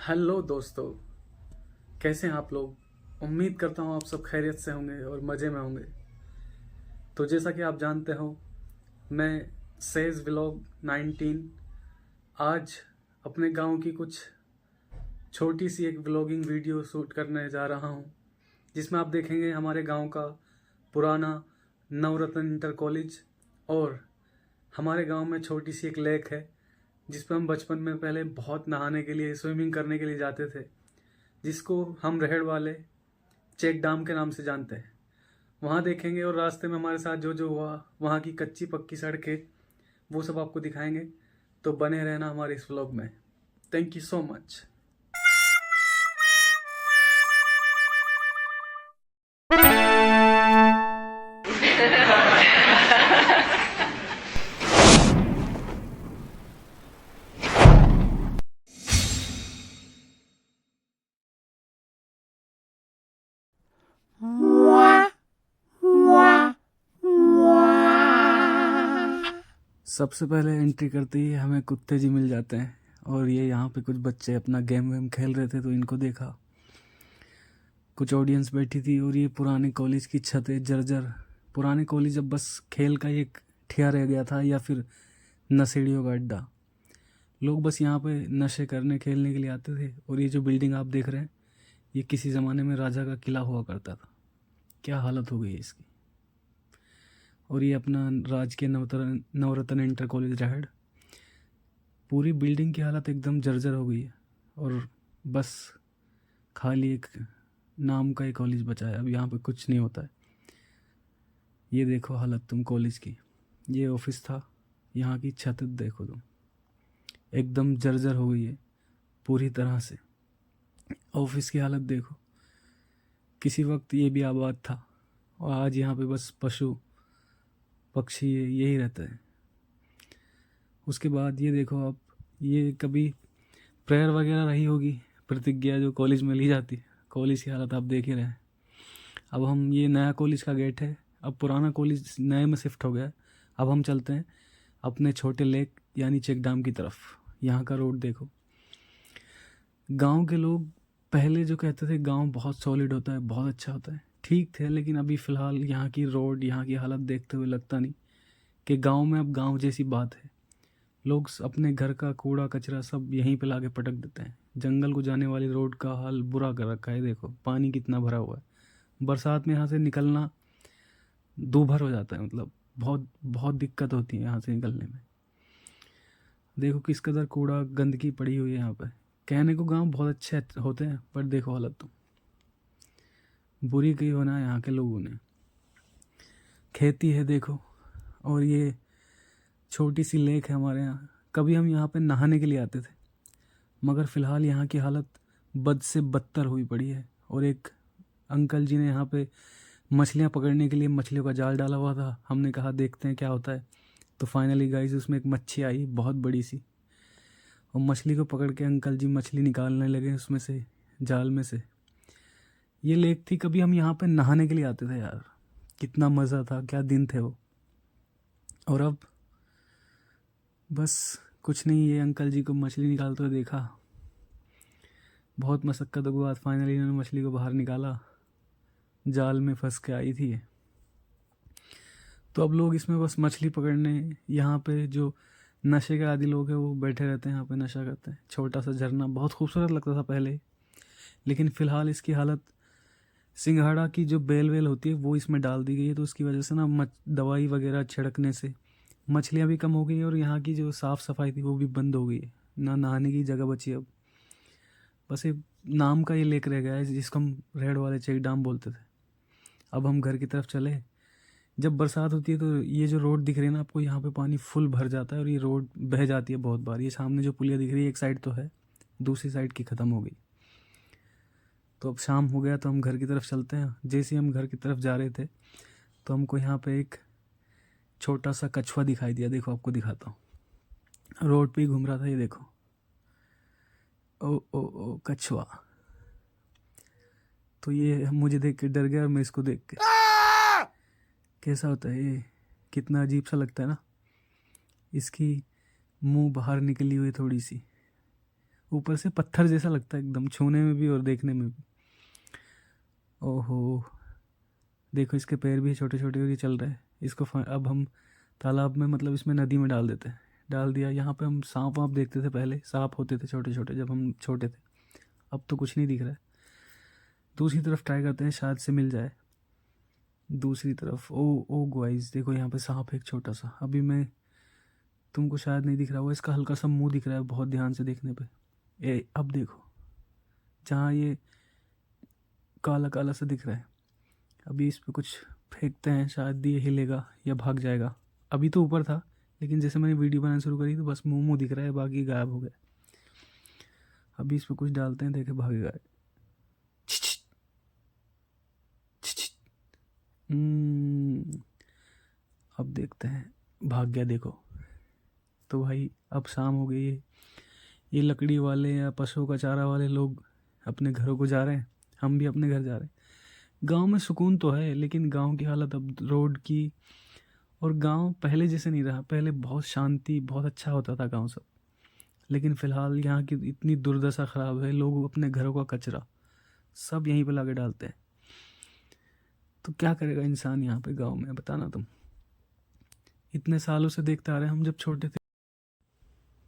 Hello दोस्तों, कैसे हैं आप लोग। उम्मीद करता हूँ आप सब खैरियत से होंगे और मज़े में होंगे। तो जैसा कि आप जानते हो, मैं सेज व्लॉग 19 आज अपने गांव की कुछ छोटी सी एक व्लॉगिंग वीडियो शूट करने जा रहा हूँ, जिसमें आप देखेंगे हमारे गांव का पुराना नवरत्न इंटर कॉलेज। और हमारे गांव में छोटी सी एक लेक है, जिस पर हम बचपन में पहले बहुत नहाने के लिए, स्विमिंग करने के लिए जाते थे, जिसको हम रहड़ वाले चेक डाम के नाम से जानते हैं। वहाँ देखेंगे और रास्ते में हमारे साथ जो जो हुआ, वहाँ की कच्ची पक्की सड़कें, वो सब आपको दिखाएंगे। तो बने रहना हमारे इस व्लॉग में। Thank you so much. सबसे पहले एंट्री करते ही हमें कुत्ते जी मिल जाते हैं, और ये यहाँ पे कुछ बच्चे अपना गेम वेम खेल रहे थे तो इनको देखा। कुछ ऑडियंस बैठी थी और ये पुराने कॉलेज की छत है जर्जर। पुराने कॉलेज अब बस खेल का एक ठिया रह गया था, या फिर नशेड़ियों का अड्डा। लोग बस यहाँ पे नशे करने खेलने के लिए आते थे। और ये जो बिल्डिंग आप देख रहे हैं, ये किसी ज़माने में राजा का किला हुआ करता था। क्या हालत हो गई है इसकी। और ये अपना राजकीय नवरत्न इंटर कॉलेज रहड़। पूरी बिल्डिंग की हालत एकदम जर्जर हो गई है, और बस खाली एक नाम का ही कॉलेज बचा है। अब यहाँ पे कुछ नहीं होता है। ये देखो हालत तुम कॉलेज की। ये ऑफिस था, यहाँ की छत देखो तुम, एकदम जर्जर हो गई है पूरी तरह से। ऑफिस की हालत देखो, किसी वक्त ये भी आबाद था, और आज यहाँ पे बस पशु पक्षी यही रहता है। उसके बाद ये देखो आप, ये कभी प्रेयर वगैरह रही होगी, प्रतिज्ञा जो कॉलेज में ली जाती है। कॉलेज की हालत आप देख ही रहे हैं। अब हम, ये नया कॉलेज का गेट है। अब पुराना कॉलेज नए में शिफ्ट हो गया है। अब हम चलते हैं अपने छोटे लेक यानी चेक डैम की तरफ। यहाँ का रोड देखो। गांव के लोग पहले जो कहते थे गांव बहुत सॉलिड होता है, बहुत अच्छा होता है, ठीक थे। लेकिन अभी फ़िलहाल यहाँ की रोड, यहाँ की हालत देखते हुए लगता नहीं कि गांव में अब गांव जैसी बात है। लोग अपने घर का कूड़ा कचरा सब यहीं पे लाके पटक देते हैं। जंगल को जाने वाली रोड का हाल बुरा कर रखा है। देखो पानी कितना भरा हुआ है। बरसात में यहाँ से निकलना दूभर हो जाता है, मतलब बहुत बहुत दिक्कत होती है यहाँ से निकलने में। देखो किस कदर कूड़ा गंदगी पड़ी हुई है यहाँ पे। कहने को गांव बहुत अच्छे होते हैं, पर देखो हालत तो बुरी की होना है यहाँ के लोगों ने। खेती है देखो, और ये छोटी सी लेक है हमारे यहाँ। कभी हम यहाँ पे नहाने के लिए आते थे, मगर फ़िलहाल यहाँ की हालत बद से बदतर हुई पड़ी है। और एक अंकल जी ने यहाँ पे मछलियाँ पकड़ने के लिए मछलियों का जाल डाला हुआ था। हमने कहा देखते हैं क्या होता है। तो फाइनली गाइस उसमें एक मच्छी आई, बहुत बड़ी सी। और मछली को पकड़ के अंकल जी मछली निकालने लगे उसमें से, जाल में से। ये लेक थी, कभी हम यहाँ पे नहाने के लिए आते थे यार। कितना मज़ा था, क्या दिन थे वो। और अब बस कुछ नहीं, ये अंकल जी को मछली निकालते हुए देखा। बहुत मशक्क़तों के बाद फाइनली इन्होंने मछली को बाहर निकाला। जाल में फंस के आई थी ये। तो अब लोग इसमें बस मछली पकड़ने, यहाँ पे जो नशे के आदि लोग हैं वो बैठे रहते हैं यहाँ पे, नशा करते हैं। छोटा सा झरना बहुत खूबसूरत लगता था पहले, लेकिन फ़िलहाल इसकी हालत, सिंघाड़ा की जो बेल वेल होती है वो इसमें डाल दी गई है। तो उसकी वजह से ना दवाई वगैरह छिड़कने से मछलियाँ भी कम हो गई हैं, और यहाँ की जो साफ़ सफाई थी वो भी बंद हो गई है। ना नहाने की जगह बची अब। बस एक नाम का ये लेक रह गया है, जिसको हम रेड वाले चेक डैम बोलते थे। अब हम घर की तरफ चले। जब बरसात होती है तो ये जो रोड दिख रही है ना आपको, यहाँ पे पानी फुल भर जाता है और ये रोड बह जाती है बहुत बार। ये सामने जो पुलिया दिख रही है, एक साइड तो है, दूसरी साइड की ख़त्म हो गई। तो अब शाम हो गया तो हम घर की तरफ चलते हैं। जैसे ही हम घर की तरफ जा रहे थे तो हमको यहाँ पे एक छोटा सा कछुआ दिखाई दिया। देखो आपको दिखाता हूँ, रोड पे ही घूम रहा था ये देखो। ओ ओ ओ कछुआ। तो ये मुझे देख के डर गया, और मैं इसको देख के, कैसा होता है ये, कितना अजीब सा लगता है ना। इसकी मुंह बाहर निकली हुई थोड़ी सी, ऊपर से पत्थर जैसा लगता है एकदम, छूने में भी और देखने में भी। ओहो, देखो इसके पैर भी छोटे छोटे और ये चल रहा है। इसको अब हम तालाब में, मतलब इसमें नदी में डाल देते हैं। डाल दिया। यहाँ पे हम सांप वाप देखते थे, पहले सांप होते थे छोटे छोटे जब हम छोटे थे। अब तो कुछ नहीं दिख रहा है। दूसरी तरफ ट्राई करते हैं, शायद से मिल जाए। दूसरी तरफ ओ ओ गाइस, देखो यहाँ पे सांप है एक छोटा सा। अभी मैं, तुमको शायद नहीं दिख रहा होगा, इसका हल्का सा मुंह दिख रहा है बहुत ध्यान से देखने पे। अब देखो, जहाँ ये काला काला सा दिख रहा है, अभी इस पे कुछ फेंकते हैं, शायद ये हिलेगा या भाग जाएगा। अभी तो ऊपर था, लेकिन जैसे मैंने वीडियो बनाना शुरू करी तो बस मुंह मुंह दिख रहा है, बाकी गायब हो गया। अभी इस पे कुछ डालते हैं, देखे भागेगा। अब देखते हैं, भाग गया देखो। तो भाई अब शाम हो गई है। ये लकड़ी वाले या पशुओं का चारा वाले लोग अपने घरों को जा रहे हैं, हम भी अपने घर जा रहे हैं। गांव में सुकून तो है, लेकिन गांव की हालत अब रोड की, और गांव पहले जैसे नहीं रहा। पहले बहुत शांति, बहुत अच्छा होता था गांव सब, लेकिन फ़िलहाल यहाँ की इतनी दुर्दशा ख़राब है। लोग अपने घरों का कचरा सब यहीं पे लाके डालते हैं। तो क्या करेगा इंसान यहाँ पे गांव में, बताना तुम। इतने सालों से देखते आ रहे हैं हम जब छोटे थे।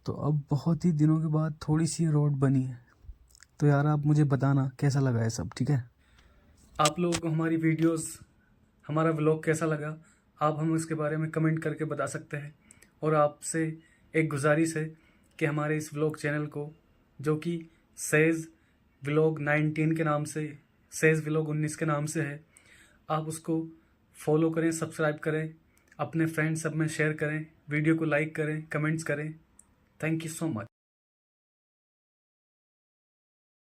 तो अब बहुत ही दिनों के बाद थोड़ी सी रोड बनी है। तो यार आप मुझे बताना कैसा लगा है सब, ठीक है? आप लोगों को हमारी वीडियोस, हमारा व्लॉग कैसा लगा, आप हमें उसके बारे में कमेंट करके बता सकते हैं। और आपसे एक गुजारिश है कि हमारे इस व्लॉग चैनल को, जो कि सेज व्लॉग 19 के नाम से, सेज व्लॉग 19 के नाम से है, आप उसको फॉलो करें, सब्सक्राइब करें, अपने फ्रेंड्स सब में शेयर करें, वीडियो को लाइक करें, कमेंट्स करें। Thank you so much.